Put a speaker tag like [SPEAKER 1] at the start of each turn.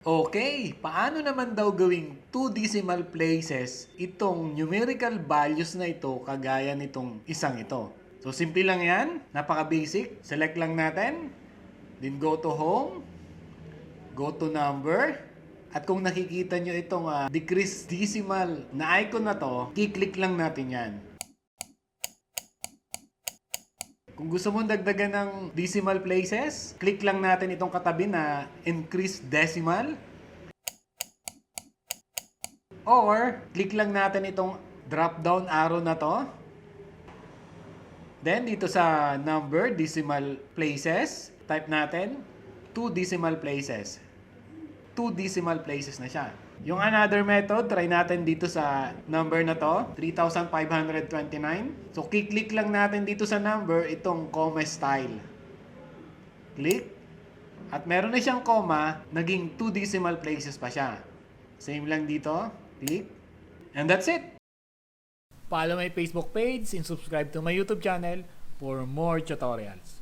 [SPEAKER 1] Okay, paano naman daw gawing 2 decimal places itong numerical values na ito kagaya nitong isang ito? So, simple lang yan. Napaka-basic. Select lang natin. Then go to home. Go to number. At kung nakikita nyo itong decrease decimal na icon na to, kiklik lang natin yan. Kung gusto mong dagdagan ng decimal places, click lang natin itong katabi na increase decimal. Or, click lang natin itong drop down arrow na to. Then, dito sa number, decimal places, type natin 2 decimal places. 2 decimal places na siya. Yung another method, try natin dito sa number na to, 3,529. So, kiklik lang natin dito sa number itong comma style. Click. At meron na siyang comma, naging 2 decimal places pa siya. Same lang dito. Click. And that's it. Follow my Facebook page and subscribe to my YouTube channel for more tutorials.